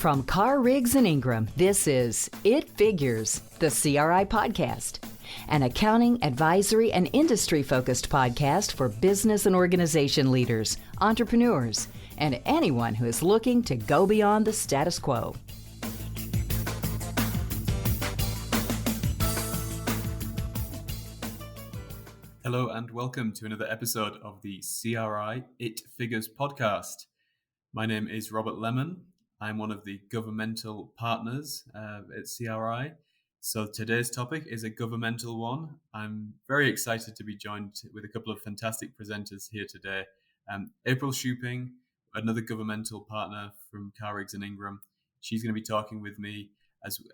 From Carr, Riggs, and Ingram, this is It Figures, the CRI podcast, an accounting, advisory, and industry-focused podcast for business and organization leaders, entrepreneurs, and anyone who is looking to go beyond the status quo. Hello and welcome to another episode of the CRI It Figures podcast. My name is Robert Lemon. I'm one of the governmental partners at CRI. So today's topic is a governmental one. I'm very excited to be joined with a couple of fantastic presenters here today. April Shuping, another governmental partner from Carr, Riggs, and Ingram. She's going to be talking with me,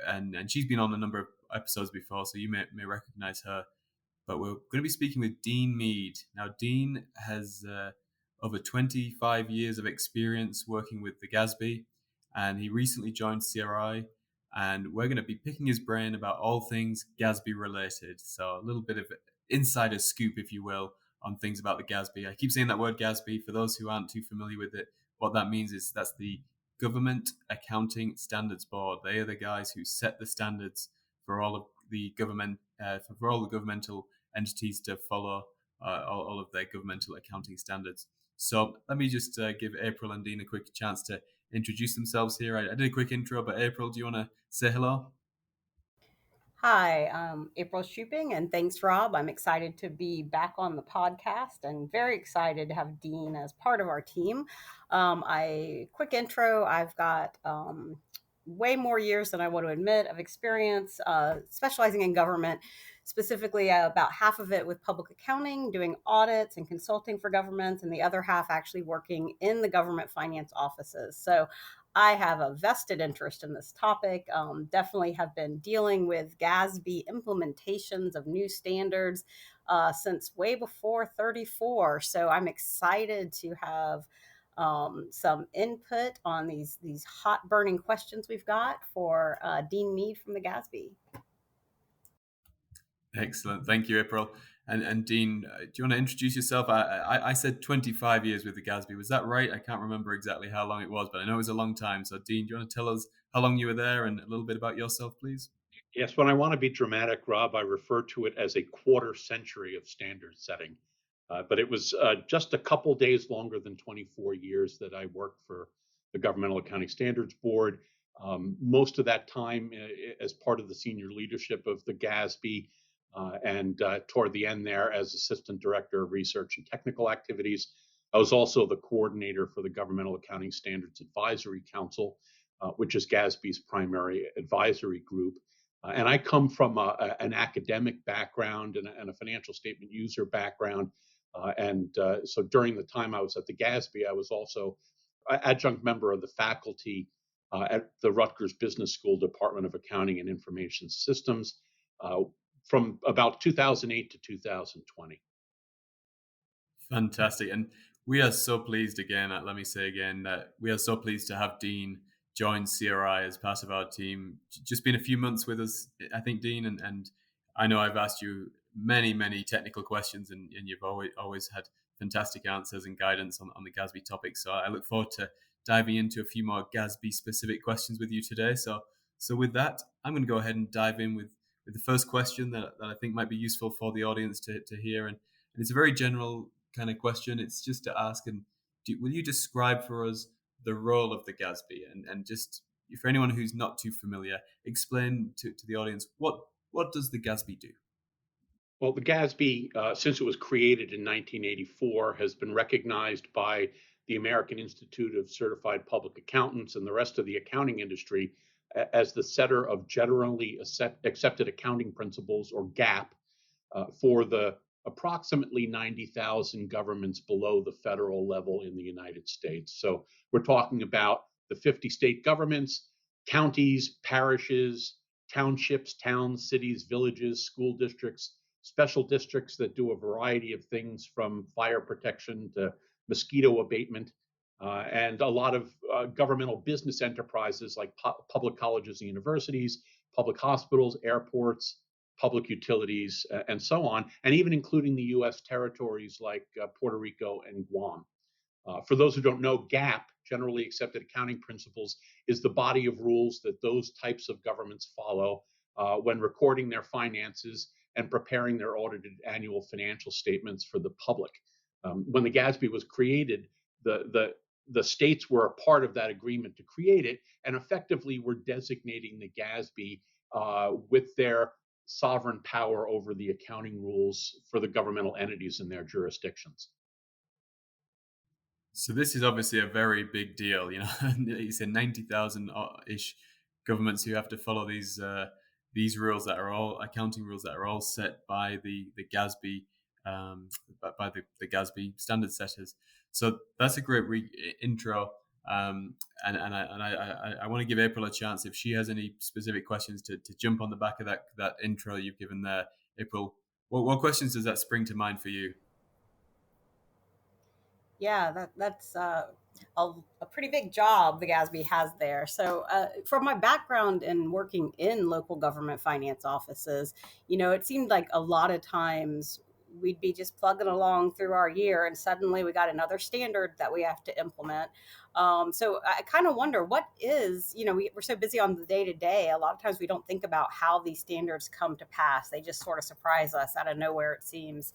and she's been on a number of episodes before, so you may recognize her. But we're going to be speaking with Dean Mead. Now, Dean has over 25 years of experience working with the GASB, and he recently joined CRI, and we're going to be picking his brain about all things GASB related. So a little bit of insider scoop, if you will, on things about the GASB. I keep saying that word GASB. For those who aren't too familiar with it, what that means is that's the Government Accounting Standards Board. They are the guys who set the standards for all of the government, for all the governmental entities to follow all of their governmental accounting standards. So let me just give April and Dean a quick chance to introduce themselves here. I did a quick intro, but April, do you want to say hello? Hi, I'm April Shuping, and thanks, Rob. I'm excited to be back on the podcast and very excited to have Dean as part of our team. Quick intro, I've got way more years than I want to admit of experience specializing in government, specifically about half of it with public accounting, doing audits and consulting for governments, and the other half actually working in the government finance offices. So I have a vested interest in this topic, definitely have been dealing with GASB implementations of new standards since way before 34. So I'm excited to have some input on these hot burning questions we've got for Dean Mead from the GASB. Excellent. Thank you, April. And Dean, do you want to introduce yourself? I said 25 years with the GASB. Was that right? I can't remember exactly how long it was, but I know it was a long time. So Dean, do you want to tell us how long you were there and a little bit about yourself, please? Yes, when I want to be dramatic, Rob, I refer to it as a quarter century of standard setting. But it was just a couple days longer than 24 years that I worked for the Governmental Accounting Standards Board. Most of that time as part of the senior leadership of the GASB, and toward the end there as Assistant Director of Research and Technical Activities. I was also the coordinator for the Governmental Accounting Standards Advisory Council, which is GASB's primary advisory group. And I come from an academic background and a financial statement user background. So during the time I was at the GASB, I was also an adjunct member of the faculty at the Rutgers Business School Department of Accounting and Information Systems from about 2008 to 2020. Fantastic. And we are so pleased again, let me say again, that we are so pleased to have Dean join CRI as part of our team. Just been a few months with us, I think, Dean, and I know I've asked you many technical questions, and you've always had fantastic answers and guidance on the GASB topic. So I look forward to diving into a few more GASB specific questions with you today. So with that, I'm going to go ahead and dive in with the first question that I think might be useful for the audience to hear. And it's a very general kind of question. It's just to ask, will you describe for us the role of the GASB? And just, for anyone who's not too familiar, explain to the audience, what does the GASB do? Well, the GASB, since it was created in 1984, has been recognized by the American Institute of Certified Public Accountants and the rest of the accounting industry as the setter of generally accepted accounting principles, or GAAP, for the approximately 90,000 governments below the federal level in the United States. So we're talking about the 50 state governments, counties, parishes, townships, towns, cities, villages, school districts, special districts that do a variety of things from fire protection to mosquito abatement, and a lot of governmental business enterprises like public colleges and universities, public hospitals, airports, public utilities, and so on, and even including the U.S. territories like Puerto Rico and Guam. For those who don't know, GAAP generally accepted accounting principles, is the body of rules that those types of governments follow when recording their finances and preparing their audited annual financial statements for the public. When the GASB was created, the states were a part of that agreement to create it, and effectively were designating the GASB with their sovereign power over the accounting rules for the governmental entities in their jurisdictions. So this is obviously a very big deal. You said 90,000 ish governments who have to follow these rules that are all accounting rules that are all set by the GASB, by the GASB standard setters. So that's a great intro. And I want to give April a chance if she has any specific questions to jump on the back of that intro you've given there. April, what questions does that spring to mind for you? Yeah, that's a pretty big job the GASB has there. So, from my background in working in local government finance offices, it seemed like a lot of times we'd be just plugging along through our year, and suddenly we got another standard that we have to implement. So I kind of wonder what is, we're so busy on the day to day. A lot of times we don't think about how these standards come to pass. They just sort of surprise us out of nowhere, it seems.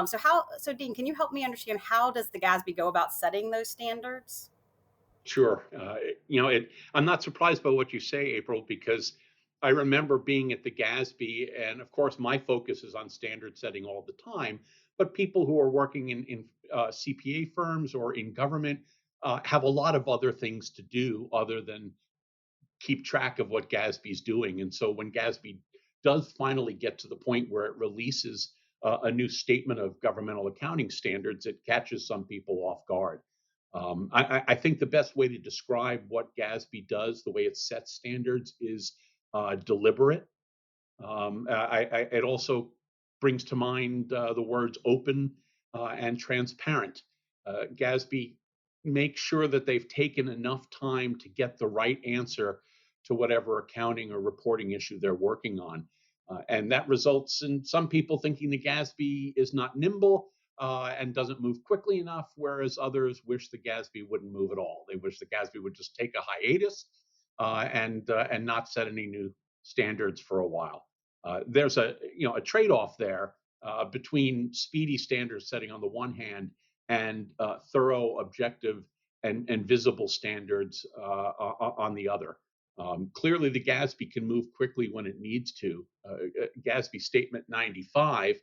So Dean, can you help me understand how does the GASB go about setting those standards? Sure. I'm not surprised by what you say, April, because I remember being at the GASB, and of course, my focus is on standard setting all the time. But people who are working in CPA firms or in government have a lot of other things to do other than keep track of what GASB is doing. And so when GASB does finally get to the point where it releases a new statement of governmental accounting standards, it catches some people off guard. I think the best way to describe what GASB does, the way it sets standards, is deliberate. It also brings to mind the words open and transparent. GASB makes sure that they've taken enough time to get the right answer to whatever accounting or reporting issue they're working on. And that results in some people thinking the GASB is not nimble and doesn't move quickly enough, whereas others wish the GASB wouldn't move at all. They wish the GASB would just take a hiatus and not set any new standards for a while. There's a trade-off there between speedy standard setting on the one hand and thorough, objective, and visible standards on the other. Clearly, the GASB can move quickly when it needs to. GASB Statement 95,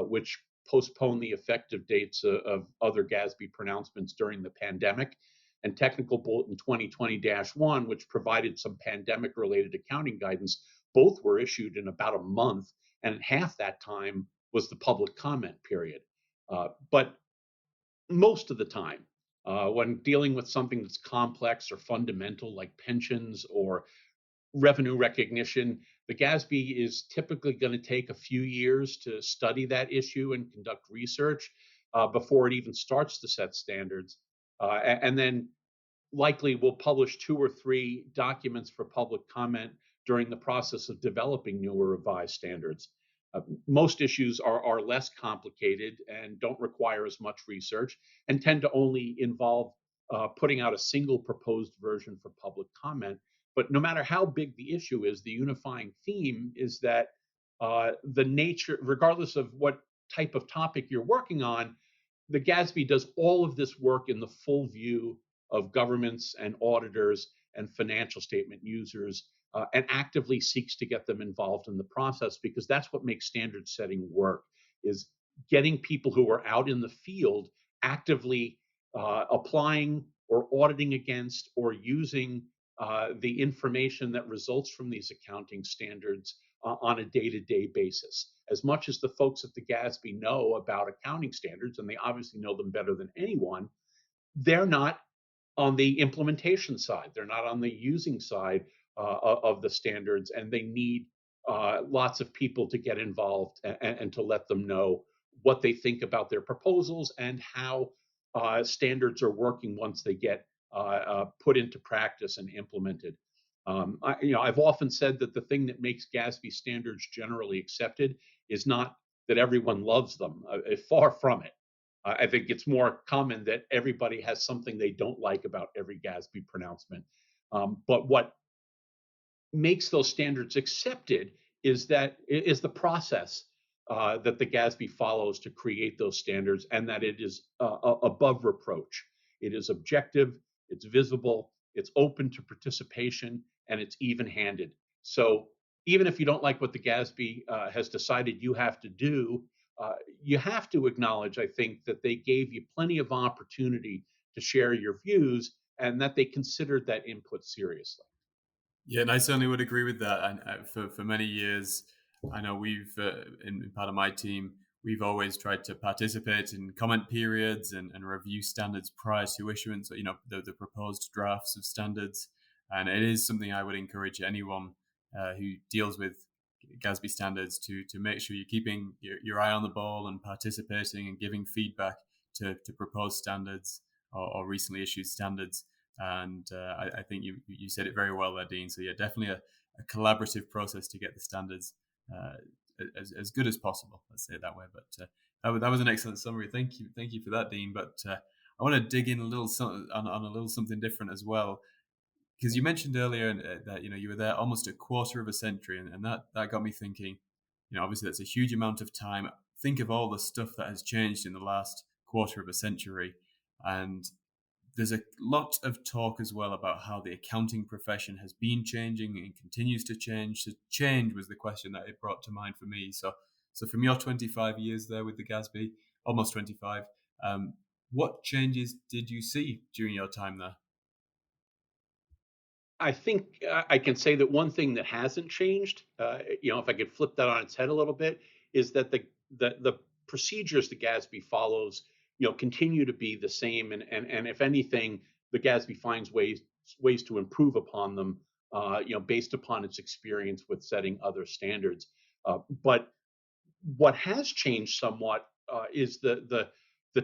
which postponed the effective dates of other GASB pronouncements during the pandemic, and Technical Bulletin 2020-1, which provided some pandemic-related accounting guidance, both were issued in about a month, and half that time was the public comment period. But most of the time, when dealing with something that's complex or fundamental, like pensions or revenue recognition, the GASB is typically going to take a few years to study that issue and conduct research before it even starts to set standards. And then likely will publish 2 or 3 documents for public comment during the process of developing new or revised standards. Most issues are less complicated and don't require as much research and tend to only involve putting out a single proposed version for public comment. But no matter how big the issue is, the unifying theme is that the nature, regardless of what type of topic you're working on, the GASB does all of this work in the full view of governments and auditors and financial statement users, and actively seeks to get them involved in the process, because that's what makes standard setting work, is getting people who are out in the field actively applying or auditing against or using the information that results from these accounting standards on a day-to-day basis. As much as the folks at the GASB know about accounting standards, and they obviously know them better than anyone, they're not on the implementation side. They're not on the using side of the standards, and they need lots of people to get involved and to let them know what they think about their proposals and how standards are working once they get put into practice and implemented. I've often said that the thing that makes GASB standards generally accepted is not that everyone loves them. Far from it. I think it's more common that everybody has something they don't like about every GASB pronouncement. But what makes those standards accepted is the process that the GASB follows to create those standards, and that it is above reproach. It is objective, it's visible, it's open to participation, and it's even-handed. So even if you don't like what the GASB has decided you have to do, you have to acknowledge, I think, that they gave you plenty of opportunity to share your views and that they considered that input seriously. Yeah, and I certainly would agree with that. And for many years, I know we've in part of my team, we've always tried to participate in comment periods and review standards prior to issuance. You know, the proposed drafts of standards, and it is something I would encourage anyone who deals with GASB standards to make sure you're keeping your eye on the ball and participating and giving feedback to proposed standards or recently issued standards. And I think you said it very well there, Dean. So yeah, definitely a collaborative process to get the standards as good as possible. Let's say it that way. But that was an excellent summary. Thank you for that, Dean. But I want to dig in a little on a little something different as well, because you mentioned earlier that you were there almost a quarter of a century, and that got me thinking. Obviously that's a huge amount of time. Think of all the stuff that has changed in the last quarter of a century, and there's a lot of talk as well about how the accounting profession has been changing and continues to change. So change was the question that it brought to mind for me. So from your 25 years there with the GASB, almost 25, what changes did you see during your time there? I think I can say that one thing that hasn't changed, if I could flip that on its head a little bit, is that the procedures the GASB follows, continue to be the same, and if anything, the GASB finds ways to improve upon them, based upon its experience with setting other standards. But what has changed somewhat is the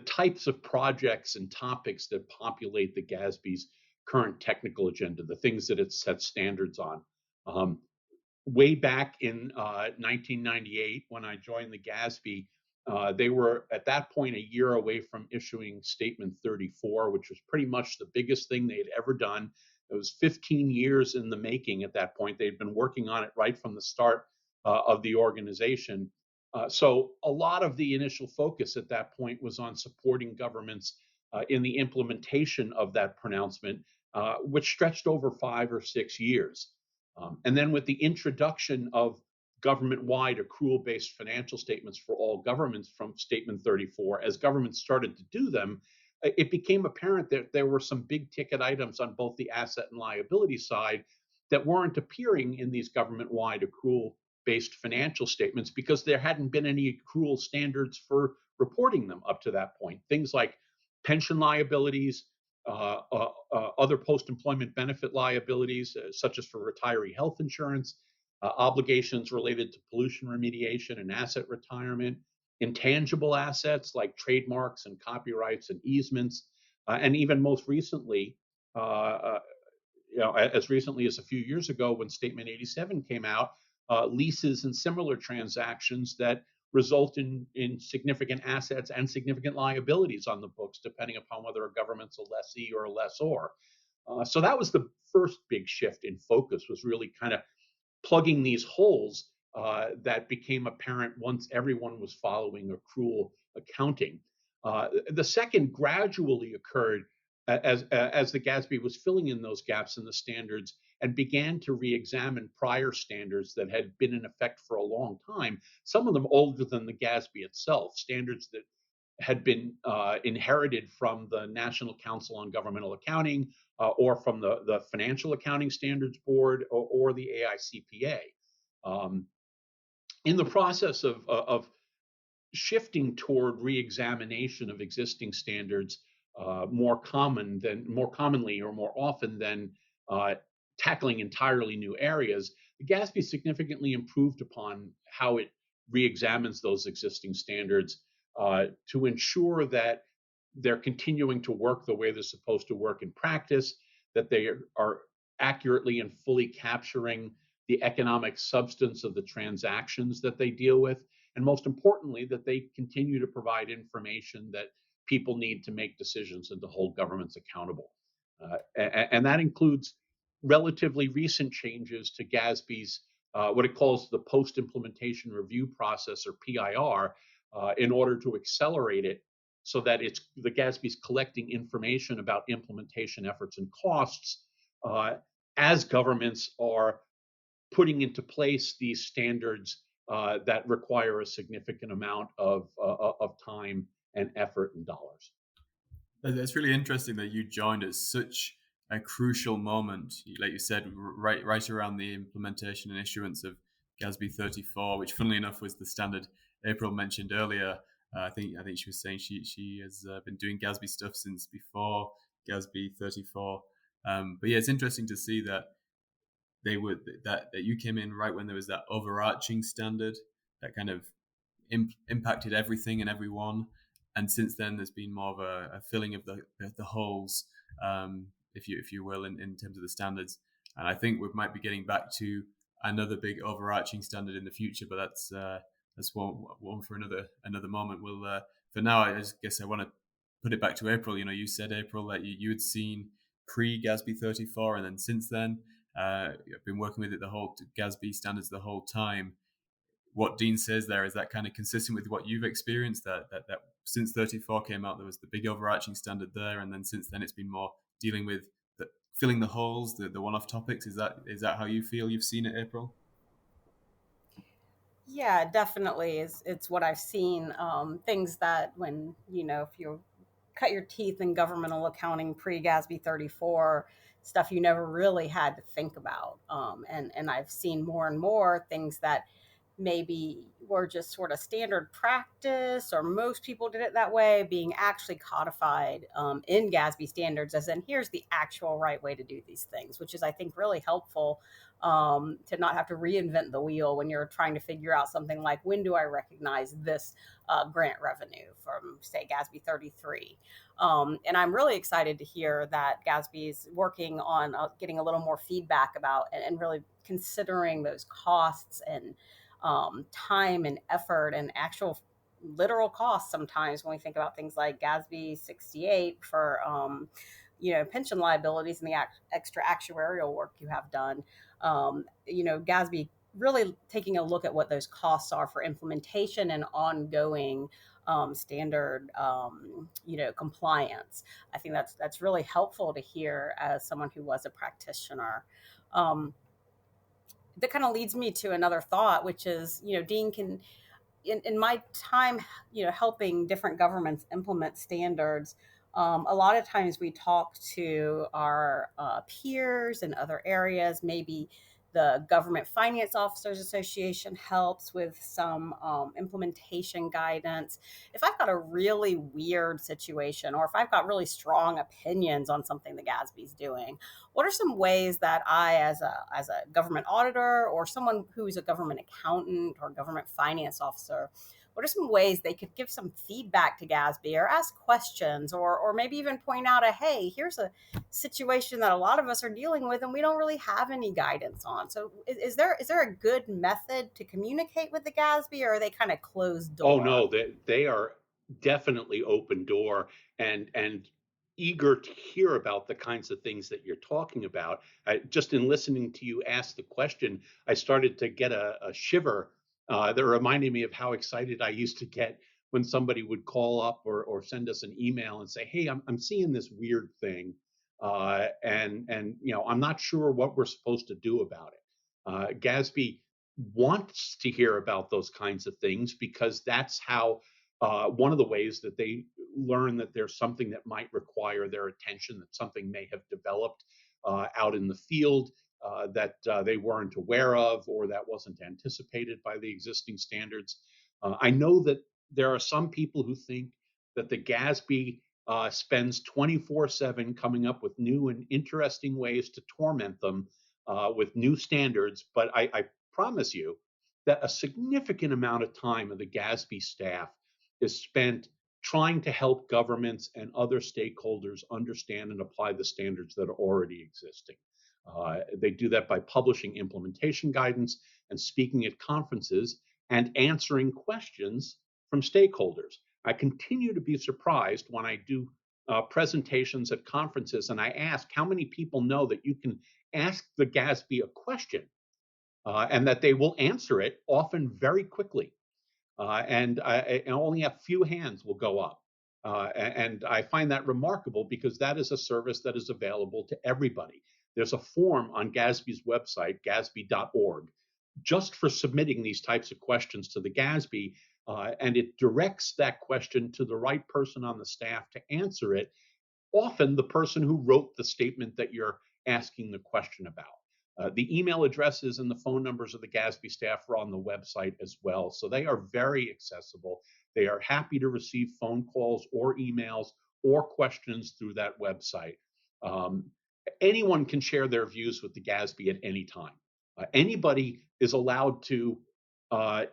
types of projects and topics that populate the GASB's current technical agenda, the things that it sets standards on. Way back in 1998, when I joined the GASB, they were at that point a year away from issuing Statement 34, which was pretty much the biggest thing they had ever done. It was 15 years in the making at that point. They'd been working on it right from the start of the organization. So a lot of the initial focus at that point was on supporting governments in the implementation of that pronouncement, which stretched over 5 or 6 years. And then with the introduction of government-wide accrual-based financial statements for all governments from Statement 34, as governments started to do them, it became apparent that there were some big ticket items on both the asset and liability side that weren't appearing in these government-wide accrual-based financial statements because there hadn't been any accrual standards for reporting them up to that point. Things like pension liabilities, other post-employment benefit liabilities, such as for retiree health insurance, obligations related to pollution remediation and asset retirement, intangible assets like trademarks and copyrights and easements, and even most recently, as recently as a few years ago when Statement 87 came out, leases and similar transactions that result in significant assets and significant liabilities on the books, depending upon whether a government's a lessee or a lessor. So that was the first big shift in focus, was really kind of plugging these holes that became apparent once everyone was following accrual accounting. The second gradually occurred as the GASB was filling in those gaps in the standards and began to re-examine prior standards that had been in effect for a long time, some of them older than the GASB itself, standards that had been inherited from the National Council on Governmental Accounting or from the Financial Accounting Standards Board or the AICPA. In the process of shifting toward re-examination of existing standards more commonly or more often than tackling entirely new areas, the GASB significantly improved upon how it re-examines those existing standards to ensure that they're continuing to work the way they're supposed to work in practice, that they are accurately and fully capturing the economic substance of the transactions that they deal with, and most importantly, that they continue to provide information that people need to make decisions and to hold governments accountable. And that includes relatively recent changes to GASB's what it calls the post-implementation review process, or PIR, in order to accelerate it so that the GASB is collecting information about implementation efforts and costs as governments are putting into place these standards that require a significant amount of time and effort and dollars. It's really interesting that you joined at such a crucial moment, like you said, right around the implementation and issuance of GASB 34, which, funnily enough, was the standard April mentioned earlier. I think she was saying she has been doing GASB stuff since before GASB 34. But yeah, it's interesting to see that that you came in right when there was that overarching standard that kind of impacted everything and everyone. And since then, there's been more of a filling of the holes, if you will, in terms of the standards. And I think we might be getting back to another big overarching standard in the future, but that's one for another moment. We'll for now, I just guess I want to put it back to April. You said, April, that you had seen pre-GASB 34, and then since then, I've been working with it the whole GASB standards the whole time. What Dean says there, is that kind of consistent with what you've experienced, that since 34 came out, there was the big overarching standard there, and then since then it's been more dealing with filling the holes, the one-off topics. Is that how you feel you've seen it, April? Yeah, definitely. It's what I've seen. Things that when, if you cut your teeth in governmental accounting pre-GASB 34, stuff you never really had to think about. And I've seen more and more things that maybe were just sort of standard practice, or most people did it that way, being actually codified in GASB standards, as in here's the actual right way to do these things, which is, I think, really helpful to not have to reinvent the wheel when you're trying to figure out something like, when do I recognize this grant revenue from, say, GASB 33. And I'm really excited to hear that GASB is working on getting a little more feedback about and really considering those costs and time and effort and actual literal costs sometimes when we think about things like GASB 68 for pension liabilities and the extra actuarial work you have done. GASB really taking a look at what those costs are for implementation and ongoing standard compliance. I think that's really helpful to hear as someone who was a practitioner. That kind of leads me to another thought, which is, Dean, can, in my time, helping different governments implement standards, a lot of times we talk to our peers in other areas. Maybe the Government Finance Officers Association helps with some implementation guidance. If I've got a really weird situation, or if I've got really strong opinions on something the GASB is doing, what are some ways that I, as a government auditor, or someone who's a government accountant or government finance officer, what are some ways they could give some feedback to GASB, or ask questions, or maybe even point out hey, here's a situation that a lot of us are dealing with and we don't really have any guidance on. So is there a good method to communicate with the GASB, or are they kind of closed door? Oh, no, they are definitely open door and eager to hear about the kinds of things that you're talking about. Just in listening to you ask the question, I started to get a shiver that reminded me of how excited I used to get when somebody would call up or send us an email and say, hey, I'm seeing this weird thing, and I'm not sure what we're supposed to do about it. GASB wants to hear about those kinds of things, because that's how one of the ways that they learn that there's something that might require their attention, that something may have developed out in the field that they weren't aware of, or that wasn't anticipated by the existing standards. I know that there are some people who think that the GASB spends 24/7 coming up with new and interesting ways to torment them with new standards, but I promise you that a significant amount of time of the GASB staff is spent trying to help governments and other stakeholders understand and apply the standards that are already existing. They do that by publishing implementation guidance and speaking at conferences and answering questions from stakeholders. I continue to be surprised when I do presentations at conferences and I ask how many people know that you can ask the GASB a question and that they will answer it often very quickly. And only a few hands will go up. And I find that remarkable because that is a service that is available to everybody. There's a form on GASB's website, gasb.org, just for submitting these types of questions to the GASB, and it directs that question to the right person on the staff to answer it, often the person who wrote the statement that you're asking the question about. The email addresses and the phone numbers of the GASB staff are on the website as well. So they are very accessible. They are happy to receive phone calls or emails or questions through that website. Anyone can share their views with the GASB at any time. Anybody is allowed to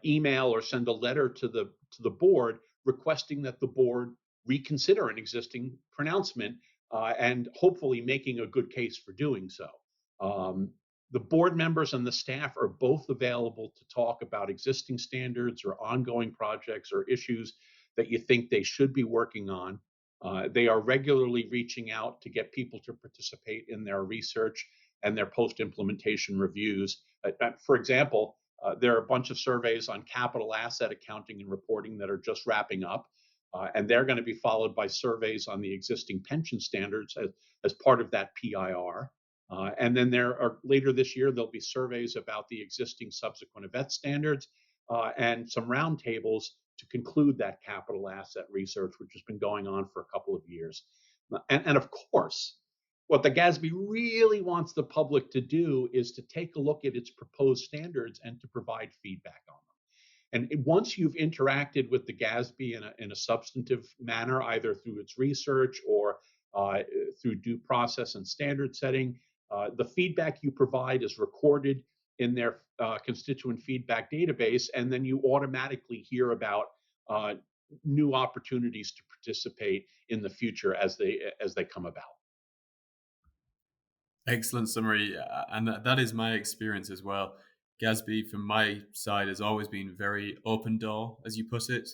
email or send a letter to the board requesting that the board reconsider an existing pronouncement and hopefully making a good case for doing so. The board members and the staff are both available to talk about existing standards or ongoing projects or issues that you think they should be working on. They are regularly reaching out to get people to participate in their research and their post-implementation reviews. For example, there are a bunch of surveys on capital asset accounting and reporting that are just wrapping up, and they're going to be followed by surveys on the existing pension standards as part of that PIR. And then later this year, there'll be surveys about the existing subsequent event standards and some roundtables to conclude that capital asset research, which has been going on for a couple of years. And of course, what the GASB really wants the public to do is to take a look at its proposed standards and to provide feedback on them. And once you've interacted with the GASB in a substantive manner, either through its research or through due process and standard setting, the feedback you provide is recorded in their constituent feedback database, and then you automatically hear about new opportunities to participate in the future as they come about. Excellent summary, and that is my experience as well. GASB, from my side, has always been very open door, as you put it,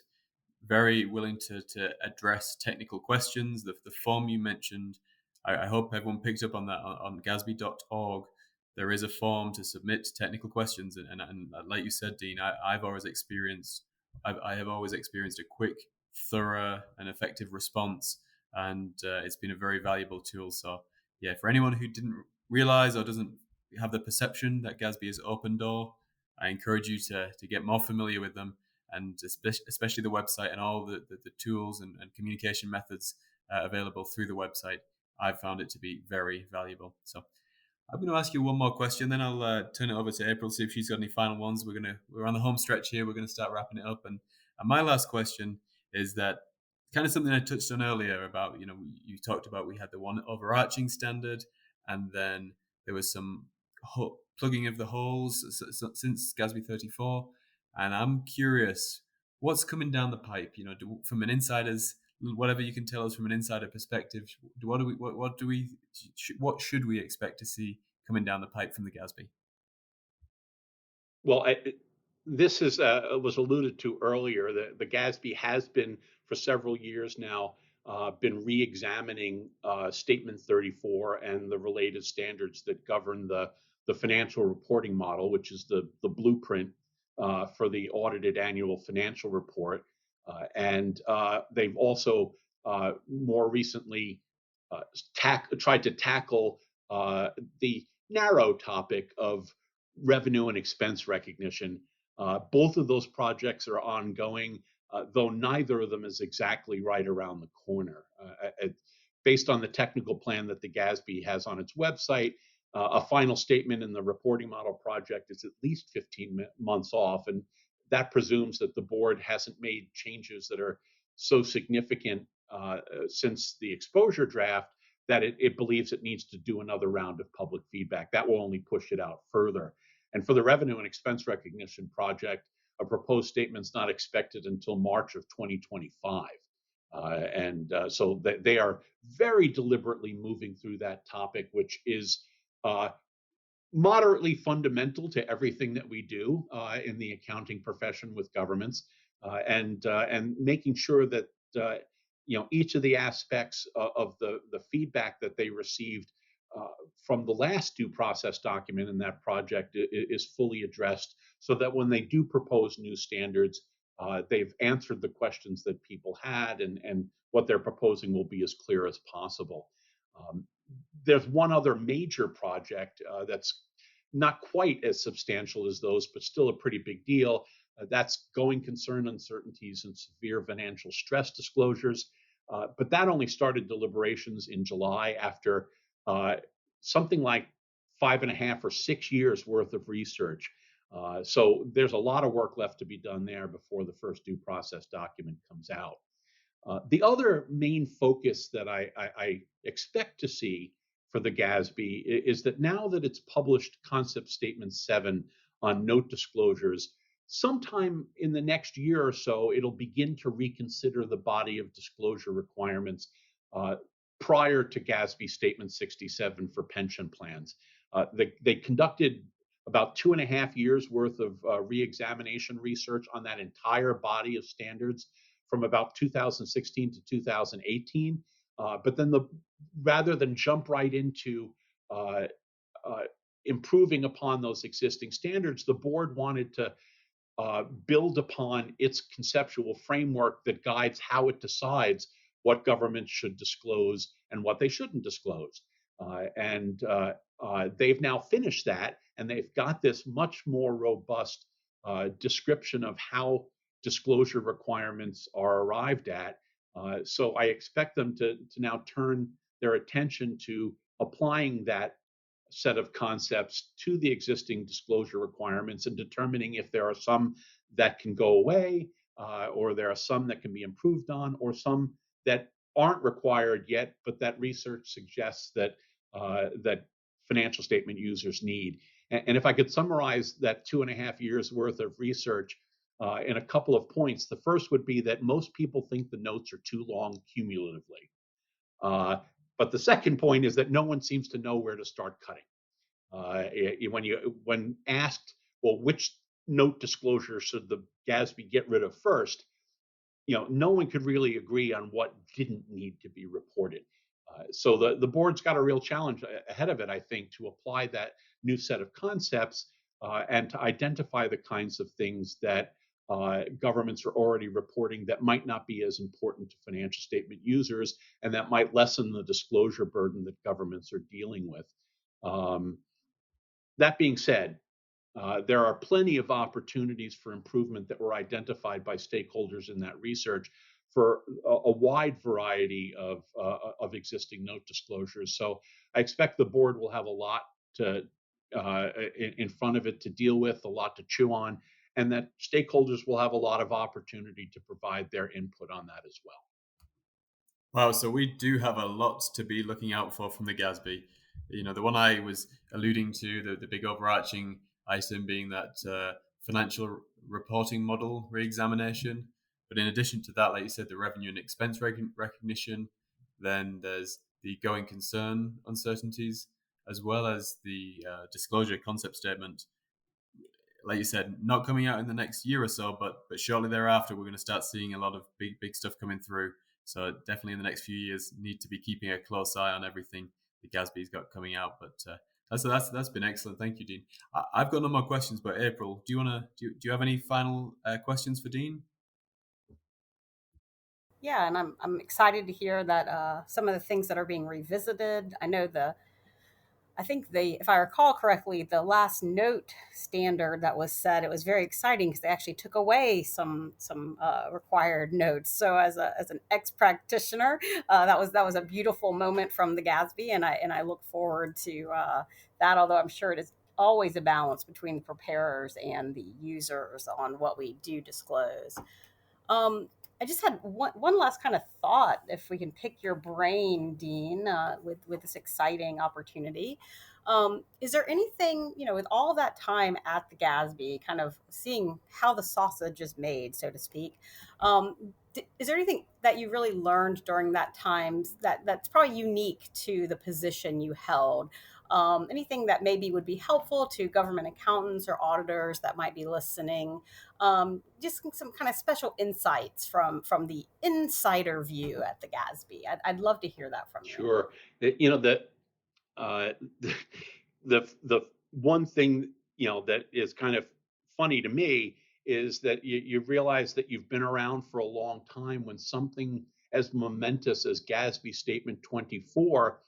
very willing to address technical questions. The form you mentioned, I hope everyone picked up on that on gasb.org. There is a form to submit technical questions, and like you said, Dean, I have always experienced a quick, thorough, and effective response, and it's been a very valuable tool. So, yeah, for anyone who didn't realize or doesn't have the perception that GASB is open door, I encourage you to get more familiar with them, and especially the website and all the tools and communication methods available through the website. I've found it to be very valuable. So I'm going to ask you one more question, then I'll turn it over to April, see if she's got any final ones. We're on the home stretch here. We're going to start wrapping it up. And my last question is that kind of something I touched on earlier about, you talked about we had the one overarching standard, and then there was some plugging of the holes since GASB 34. And I'm curious, what's coming down the pipe? From an insider's, whatever you can tell us from an insider perspective, what should we expect to see coming down the pipe from the GASB? Well, this was alluded to earlier. The GASB has been for several years now been re-examining Statement 34 and the related standards that govern the financial reporting model, which is the blueprint for the audited annual financial report. And they've also more recently tried to tackle the narrow topic of revenue and expense recognition. Both of those projects are ongoing, though neither of them is exactly right around the corner. Based on the technical plan that the GASB has on its website, a final statement in the reporting model project is at least 15 months off, and that presumes that the board hasn't made changes that are so significant since the exposure draft that it believes it needs to do another round of public feedback. That will only push it out further. And for the revenue and expense recognition project, a proposed statement's not expected until March of 2025. So they are very deliberately moving through that topic, which is moderately fundamental to everything that we do in the accounting profession with governments. and making sure that each of the aspects of the feedback that they received from the last due process document in that project is fully addressed, so that when they do propose new standards, they've answered the questions that people had, and what they're proposing will be as clear as possible. Um, there's one other major project that's not quite as substantial as those, but still a pretty big deal. That's going concern uncertainties and severe financial stress disclosures. But that only started deliberations in July after uh, something like 5.5 or 6 years worth of research. So there's a lot of work left to be done there before the first due process document comes out. The other main focus that I expect to see for the GASB is that now that it's published Concept Statement 7 on note disclosures, sometime in the next year or so, it'll begin to reconsider the body of disclosure requirements uh, prior to GASB Statement 67 for pension plans. They conducted about 2.5 years worth of re-examination research on that entire body of standards from about 2016 to 2018. But then rather than jump right into uh, uh, improving upon those existing standards, the board wanted to build upon its conceptual framework that guides how it decides what governments should disclose and what they shouldn't disclose. And they've now finished that, and they've got this much more robust description of how disclosure requirements are arrived at. So I expect them to now turn their attention to applying that set of concepts to the existing disclosure requirements and determining if there are some that can go away, or there are some that can be improved on, or some that aren't required yet, but that research suggests that financial statement users need. And if I could summarize that 2.5 years worth of research in a couple of points, the first would be that most people think the notes are too long cumulatively. But the second point is that no one seems to know where to start cutting. When asked, well, which note disclosure should the GASB get rid of first, no one could really agree on what didn't need to be reported. So the board's got a real challenge ahead of it, I think, to apply that new set of concepts and to identify the kinds of things that governments are already reporting that might not be as important to financial statement users, and that might lessen the disclosure burden that governments are dealing with. That being said, there are plenty of opportunities for improvement that were identified by stakeholders in that research for a wide variety of existing note disclosures. So I expect the board will have a lot in front of it to deal with, a lot to chew on, and that stakeholders will have a lot of opportunity to provide their input on that as well. Wow, so we do have a lot to be looking out for from the GASB. The one I was alluding to, the big overarching item being that financial reporting model re-examination. But in addition to that, like you said, the revenue and expense recognition, then there's the going concern uncertainties, as well as the disclosure concept statement. Like you said, not coming out in the next year or so, but shortly thereafter, we're going to start seeing a lot of big stuff coming through. So definitely in the next few years, need to be keeping a close eye on everything the GASB's got coming out. But that's been excellent. Thank you, Dean. I've got no more questions, but April, do you have any final questions for Dean? Yeah, and I'm excited to hear that some of the things that are being revisited. I think if I recall correctly, the last note standard that was set, it was very exciting because they actually took away some required notes. So as an ex practitioner, that was a beautiful moment from the GASB, and I look forward to that. Although I'm sure it is always a balance between the preparers and the users on what we do disclose. Um, I just had one last kind of thought, if we can pick your brain, Dean, with this exciting opportunity. Is there anything, with all that time at the GASB, kind of seeing how the sausage is made, so to speak, um, is there anything that you really learned during that time that's probably unique to the position you held? Anything that maybe would be helpful to government accountants or auditors that might be listening? Just some kind of special insights from the insider view at the GASB. I'd love to hear that from you. Sure. Uh, the one thing that is kind of funny to me is that you realize that you've been around for a long time when something as momentous as GASB Statement 24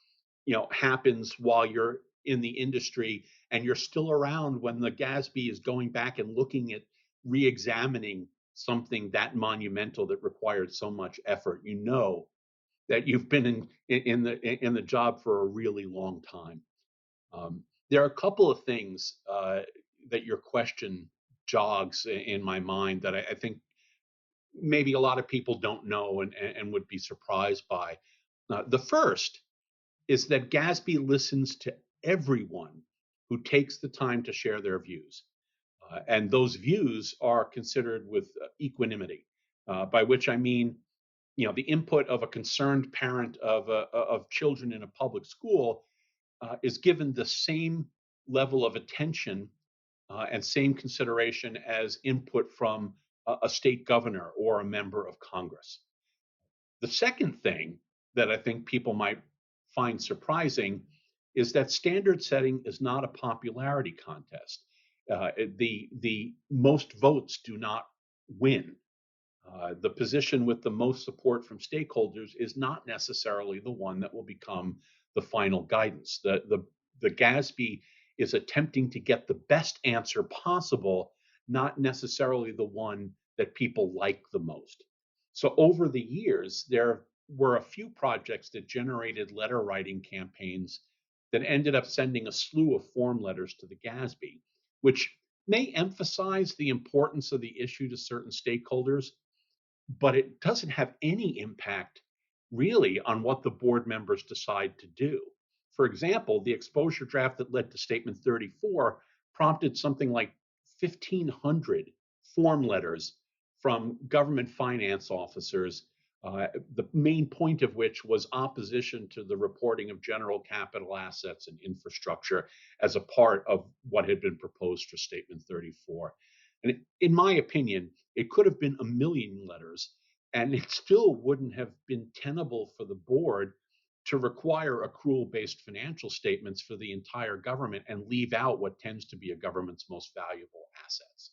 happens while you're in the industry, and you're still around when the GASB is going back and looking at re-examining something that monumental that required so much effort. That you've been in the job for a really long time. There are a couple of things that your question jogs in my mind that I think maybe a lot of people don't know and would be surprised by. The first is that GASB listens to everyone who takes the time to share their views. And those views are considered with equanimity, by which I mean, the input of a concerned parent of children in a public school is given the same level of attention and same consideration as input from a state governor or a member of Congress. The second thing that I think people might find surprising is that standard setting is not a popularity contest. The most votes do not win. The position with the most support from stakeholders is not necessarily the one that will become the final guidance. The GASB is attempting to get the best answer possible, not necessarily the one that people like the most. So over the years, there were a few projects that generated letter writing campaigns that ended up sending a slew of form letters to the GASB, which may emphasize the importance of the issue to certain stakeholders, but it doesn't have any impact really on what the board members decide to do. For example, the exposure draft that led to Statement 34 prompted something like 1,500 form letters from government finance officers, the main point of which was opposition to the reporting of general capital assets and infrastructure as a part of what had been proposed for Statement 34. And in my opinion, it could have been a million letters, and it still wouldn't have been tenable for the board to require accrual-based financial statements for the entire government and leave out what tends to be a government's most valuable assets.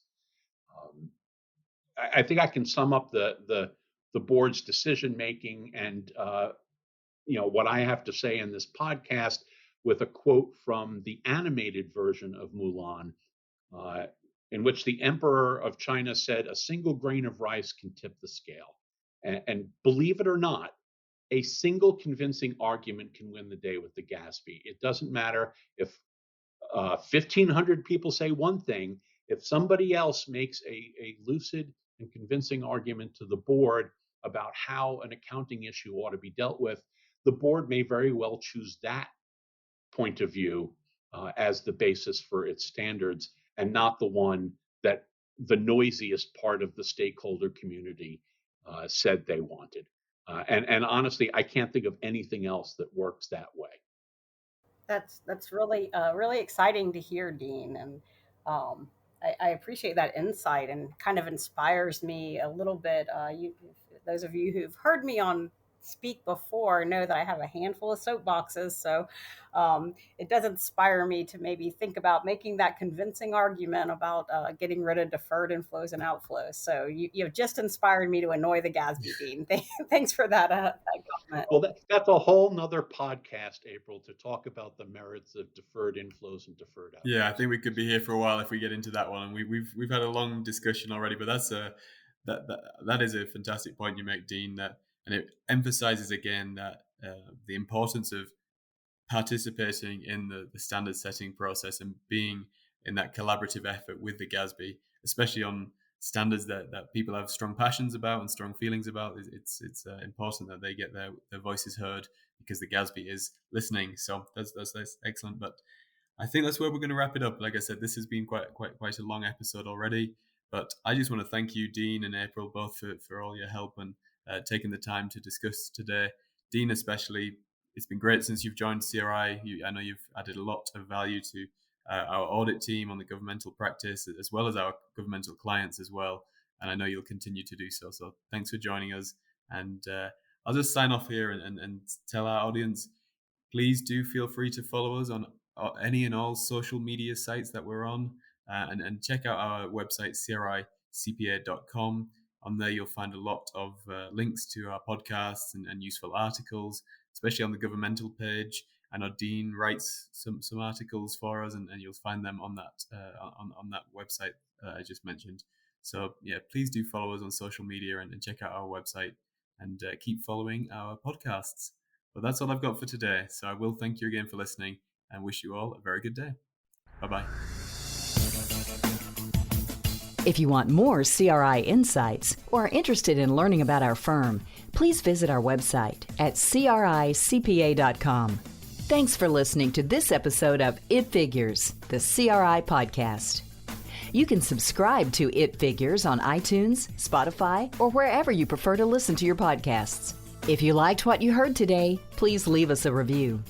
I think I can sum up the board's decision making and what I have to say in this podcast with a quote from the animated version of Mulan, uh, in which the emperor of China said, "A single grain of rice can tip the scale." And believe it or not, a single convincing argument can win the day with the GASB. It doesn't matter if 1,500 people say one thing. If somebody else makes a lucid and convincing argument to the board about how an accounting issue ought to be dealt with, the board may very well choose that point of view as the basis for its standards, and not the one that the noisiest part of the stakeholder community said they wanted. And honestly, I can't think of anything else that works that way. That's really really exciting to hear, Dean, and I appreciate that insight and kind of inspires me a little bit. Those of you who've heard me on speak before know that I have a handful of soapboxes, so it does inspire me to maybe think about making that convincing argument about getting rid of deferred inflows and outflows. So you've just inspired me to annoy the GASB, Dean. Thanks for that comment. Well, that's a whole nother podcast, April, to talk about the merits of deferred inflows and deferred outflows. Yeah, I think we could be here for a while if we get into that one, and we've had a long discussion already. But that is a fantastic point you make, Dean. That and it emphasizes again that the importance of participating in the standard setting process and being in that collaborative effort with the GASB, especially on standards that people have strong passions about and strong feelings about. It's important that they get their voices heard because the GASB is listening. So that's excellent. But I think that's where we're going to wrap it up. Like I said, this has been quite a long episode already. But I just want to thank you, Dean and April, both for all your help and taking the time to discuss today. Dean especially, it's been great since you've joined CRI. I know you've added a lot of value to our audit team on the governmental practice, as well as our governmental clients as well. And I know you'll continue to do so. So thanks for joining us. And I'll just sign off here and tell our audience, please do feel free to follow us on any and all social media sites that we're on, and check out our website, cricpa.com. On there, you'll find a lot of links to our podcasts and useful articles, especially on the governmental page. I know Dean writes some articles for us, and you'll find them on that on that website I just mentioned. So yeah, please do follow us on social media and check out our website, and keep following our podcasts. But that's all I've got for today. So I will thank you again for listening and wish you all a very good day. Bye-bye. If you want more CRI insights or are interested in learning about our firm, please visit our website at cricpa.com. Thanks for listening to this episode of It Figures, the CRI podcast. You can subscribe to It Figures on iTunes, Spotify, or wherever you prefer to listen to your podcasts. If you liked what you heard today, please leave us a review.